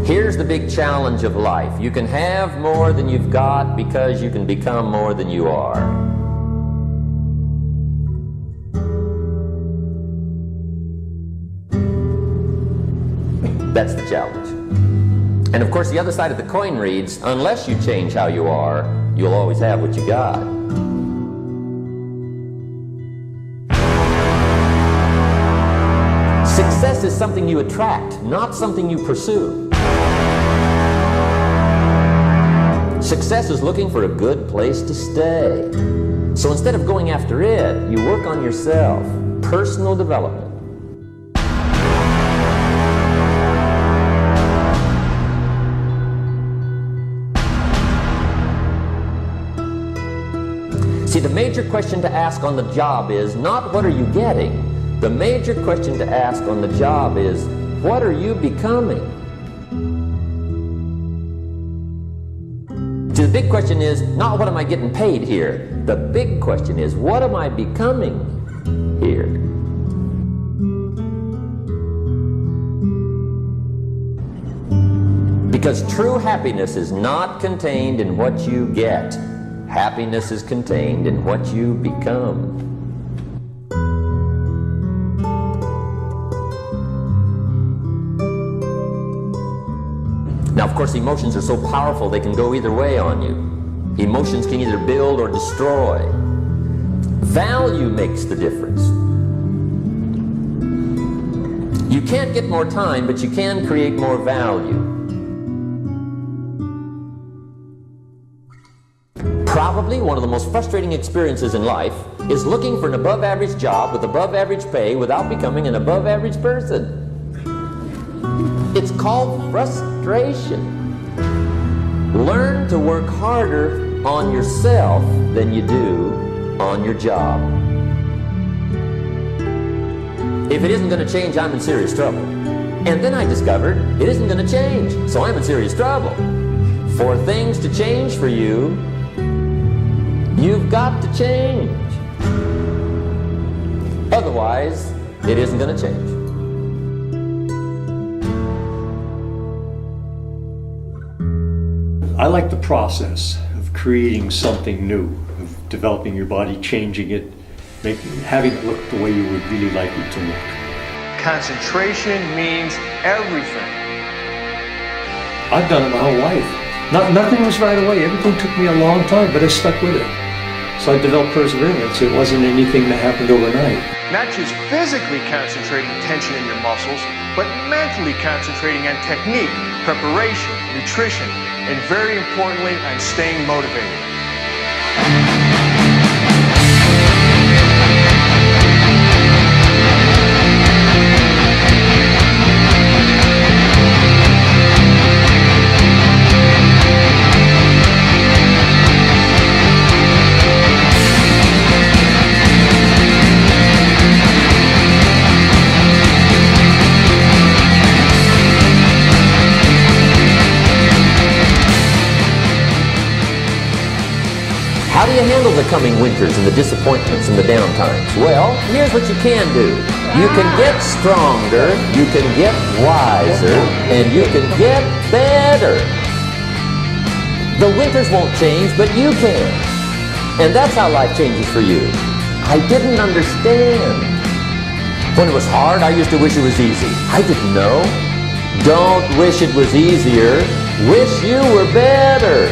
Here's the big challenge of life. You can have more than you've got because you can become more than you are. That's the challenge. And of course, the other side of the coin reads, unless you change how you are, you'll always have what you got. Success is something you attract, not something you pursue. Success is looking for a good place to stay. So instead of going after it, you work on yourself. Personal development. See, the major question to ask on the job is not what are you getting? The major question to ask on the job is, what are you becoming? See, the big question is not what am I getting paid here? The big question is, what am I becoming here? Because true happiness is not contained in what you get. Happiness is contained in what you become. Now, of course, emotions are so powerful they can go either way on you. Emotions can either build or destroy. Value makes the difference. You can't get more time, but you can create more value. Probably one of the most frustrating experiences in life is looking for an above-average job with above-average pay without becoming an above-average person. It's called frustration. Learn to work harder on yourself than you do on your job. If it isn't going to change, I'm in serious trouble. And then I discovered it isn't going to change, so I'm in serious trouble. For things to change for you, you've got to change. Otherwise, it isn't going to change. I like the process of creating something new, of developing your body, changing it, having it look the way you would really like it to look. Concentration means everything. I've done it my whole life. Nothing was right away. Everything took me a long time, but I stuck with it. So I developed perseverance. It wasn't anything that happened overnight. Not just physically concentrating tension in your muscles, but mentally concentrating on technique, preparation, nutrition, and very importantly, on staying motivated. How do you handle the coming winters and the disappointments and the downtimes? Well, here's what you can do. You can get stronger, you can get wiser, and you can get better. The winters won't change, but you can. And that's how life changes for you. I didn't understand. When it was hard, I used to wish it was easy. I didn't know. Don't wish it was easier. Wish you were better.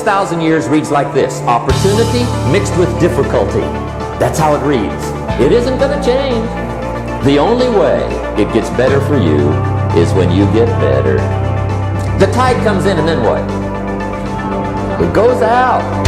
6,000 years reads like this: opportunity mixed with difficulty. That's how it reads. It isn't going to change. The only way it gets better for you is when you get better. The tide comes in and then what? It goes out.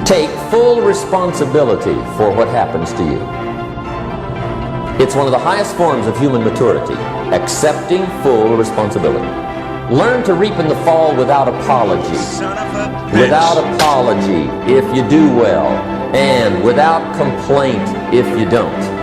Take full responsibility for what happens to you. It's one of the highest forms of human maturity, accepting full responsibility. Learn to reap in the fall without apology. Without apology if you do well, and without complaint if you don't.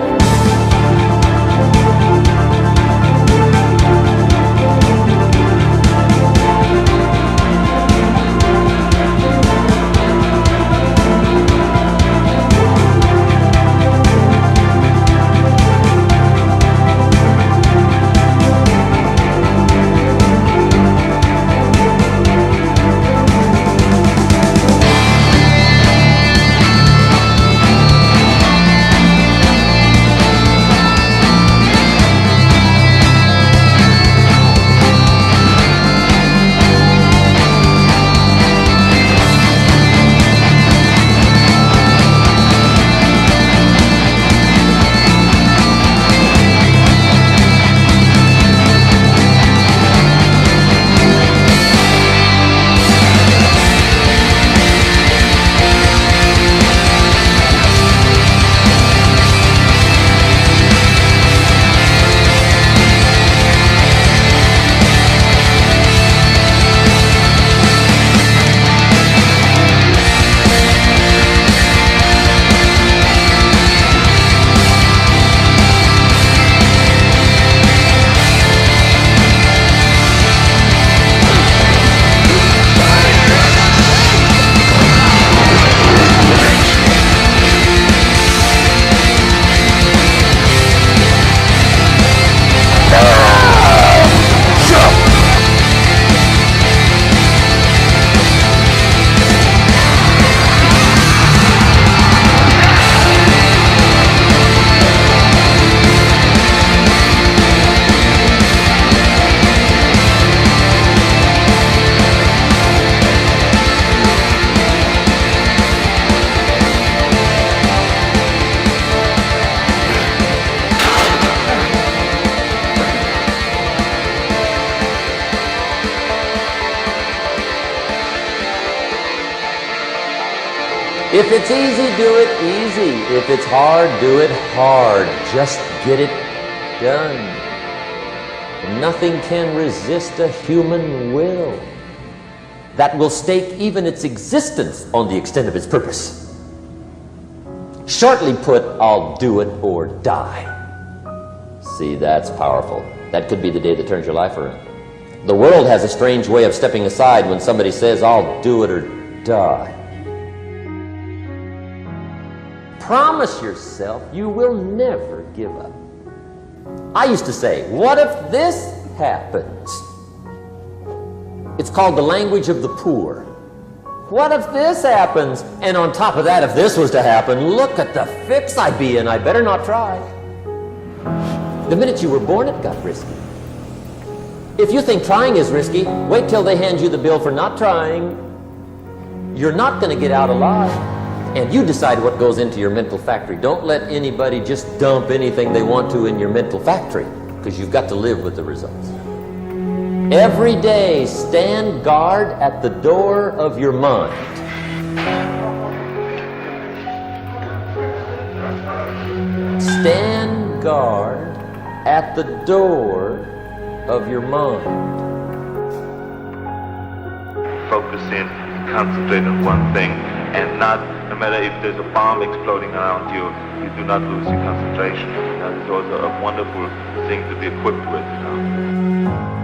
If it's easy, do it easy. If it's hard, do it hard. Just get it done. Nothing can resist a human will that will stake even its existence on the extent of its purpose. Shortly put, I'll do it or die. See, that's powerful. That could be the day that turns your life around. The world has a strange way of stepping aside when somebody says, I'll do it or die. Promise yourself you will never give up. I used to say, what if this happens? It's called the language of the poor. What if this happens? And on top of that, if this was to happen, look at the fix I'd be in. I better not try. The minute you were born, it got risky. If you think trying is risky, wait till they hand you the bill for not trying. You're not going to get out alive. And you decide what goes into your mental factory. Don't let anybody just dump anything they want to in your mental factory, because you've got to live with the results. Every day, stand guard at the door of your mind. Stand guard at the door of your mind. Focus in, concentrate on one thing, and no matter if there's a bomb exploding around you, you do not lose your concentration. That is also a wonderful thing to be equipped with.